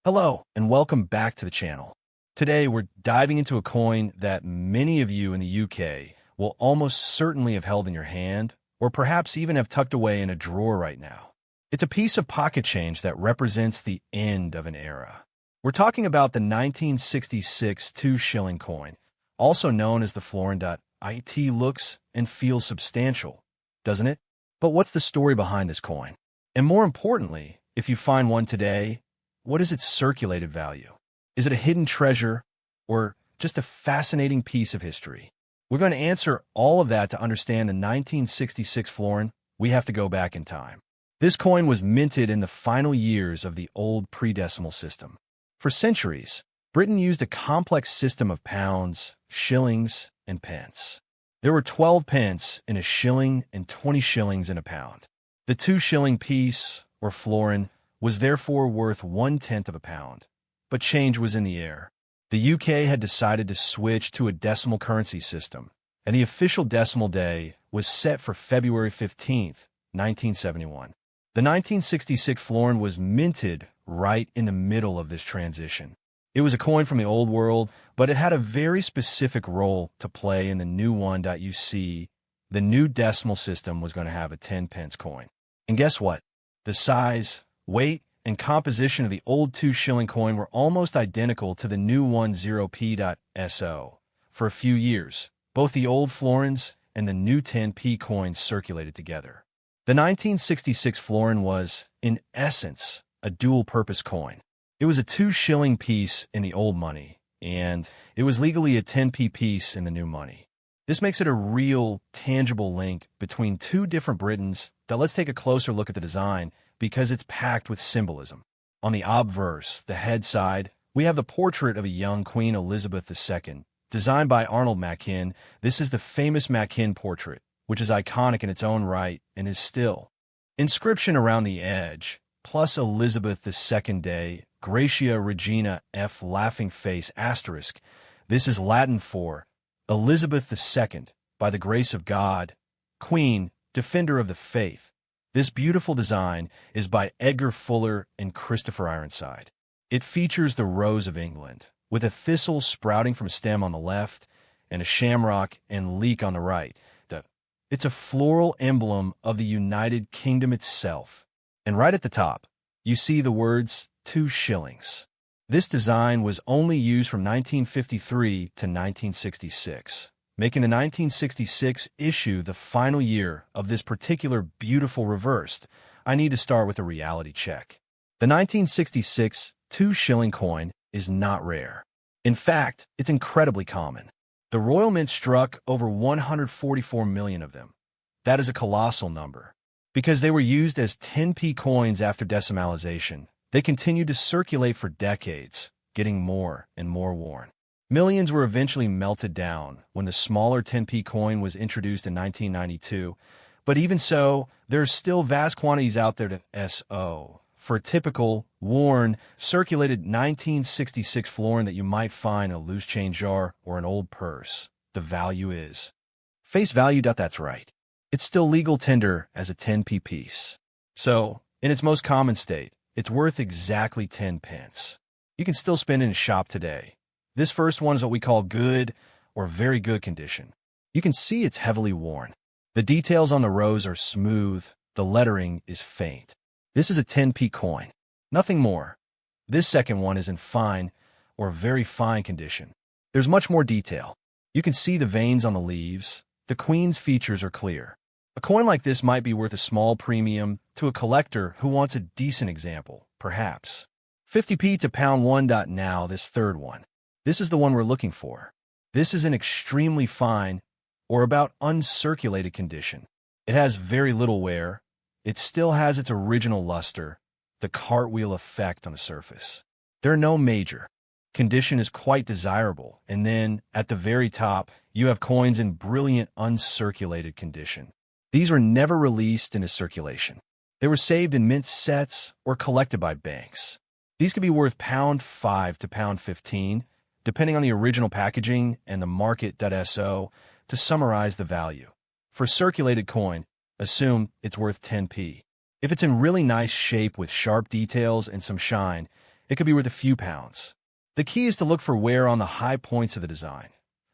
Hello, and welcome back to the channel. Today, we're diving into a coin that many of you in the UK will almost certainly have held in your hand, or perhaps even have tucked away in a drawer right now. It's a piece of pocket change that represents the end of an era. We're talking about the 1966 2-shilling coin, also known as the florin. It looks and feels substantial, doesn't it? But what's the story behind this coin? And more importantly, if you find one today, what is its circulated value? Is it a hidden treasure or just a fascinating piece of history? We're going to answer all of that to understand the 1966 florin. We have to go back in time. This coin was minted in the final years of the old pre-decimal system. For centuries, Britain used a complex system of pounds, shillings, and pence. There were 12 pence in a shilling and 20 shillings in a pound. The 2-shilling piece, or florin, was therefore worth 1/10 of a pound. But change was in the air. The UK had decided to switch to a decimal currency system, and the official decimal day was set for February 15th, 1971. The 1966 florin was minted right in the middle of this transition. It was a coin from the old world, but it had a very specific role to play in the new one. You see, the new decimal system was going to have a 10 pence coin. And guess what? The size, weight, and composition of the old 2-shilling coin were almost identical to the new 10p.so. For a few years, both the old florins and the new 10p coins circulated together. The 1966 florin was, in essence, a dual-purpose coin. It was a 2-shilling piece in the old money, and it was legally a 10p piece in the new money. This makes it a real, tangible link between two different Britons. Let's take a closer look at the design, because it's packed with symbolism. On the obverse, the head side, we have the portrait of a young Queen Elizabeth II, designed by Arnold Machin. This is the famous Machin portrait, which is iconic in its own right and is still. Inscription around the edge, plus Elizabeth II Day, Gratia Regina F. Laughing Face asterisk. This is Latin for Elizabeth II, by the grace of God, Queen, Defender of the Faith. This beautiful design is by Edgar Fuller and Christopher Ironside. It features the Rose of England, with a thistle sprouting from a stem on the left and a shamrock and leek on the right. It's a floral emblem of the United Kingdom itself. And right at the top, you see the words 2 shillings. This design was only used from 1953 to 1966. Making the 1966 issue the final year of this particular beautiful reversed. I need to start with a reality check. The 1966 2-shilling coin is not rare. In fact, it's incredibly common. The Royal Mint struck over 144 million of them. That is a colossal number. Because they were used as 10p coins after decimalization, they continued to circulate for decades, getting more and more worn. Millions were eventually melted down when the smaller 10p coin was introduced in 1992, but even so, there are still vast quantities out there to so. For a typical, worn, circulated 1966 florin that you might find in a loose change jar or an old purse, the value is face value. That's right. It's still legal tender as a 10p piece. So, in its most common state, it's worth exactly 10 pence. You can still spend it in a shop today. This first one is what we call good or very good condition. You can see it's heavily worn. The details on the rows are smooth. The lettering is faint. This is a 10p coin. Nothing more. This second one is in fine or very fine condition. There's much more detail. You can see the veins on the leaves. The Queen's features are clear. A coin like this might be worth a small premium to a collector who wants a decent example, perhaps. 50p to £1. Now this third one. This is the one we're looking for. This is in extremely fine or about uncirculated condition. It has very little wear. It still has its original luster, the cartwheel effect on the surface. There are no major. Condition is quite desirable. And then, at the very top, you have coins in brilliant uncirculated condition. These were never released into circulation. They were saved in mint sets or collected by banks. These could be worth £5 to £15, depending on the original packaging and the market.so, to summarize the value. For circulated coin, assume it's worth 10p. If it's in really nice shape with sharp details and some shine, it could be worth a few pounds. The key is to look for wear on the high points of the design,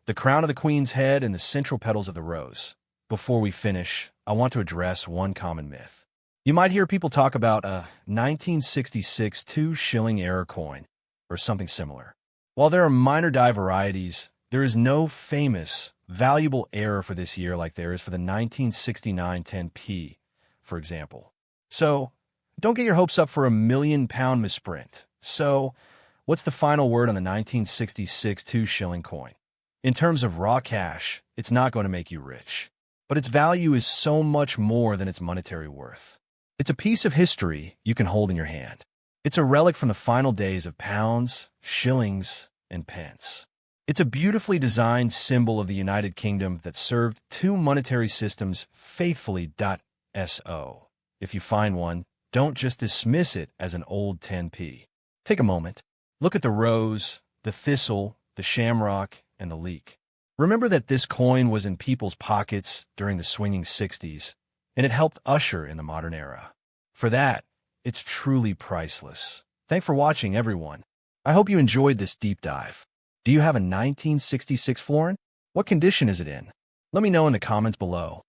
the crown of the queen's head and the central petals of the rose. Before we finish, I want to address one common myth. You might hear people talk about a 1966 2 shilling error coin or something similar. While there are minor die varieties, there is no famous, valuable error for this year like there is for the 1969 10p, for example. So, don't get your hopes up for a £1,000,000 misprint. So, what's the final word on the 1966 2 shilling coin? In terms of raw cash, it's not going to make you rich. But its value is so much more than its monetary worth. It's a piece of history you can hold in your hand. It's a relic from the final days of pounds, shillings, and pence. It's a beautifully designed symbol of the United Kingdom that served two monetary systems faithfully. So, if you find one, don't just dismiss it as an old 10p. Take a moment. Look at the rose, the thistle, the shamrock, and the leek. Remember that this coin was in people's pockets during the swinging 60s, and it helped usher in the modern era. For that, it's truly priceless. Thanks for watching, everyone. I hope you enjoyed this deep dive. Do you have a 1966 florin? What condition is it in? Let me know in the comments below.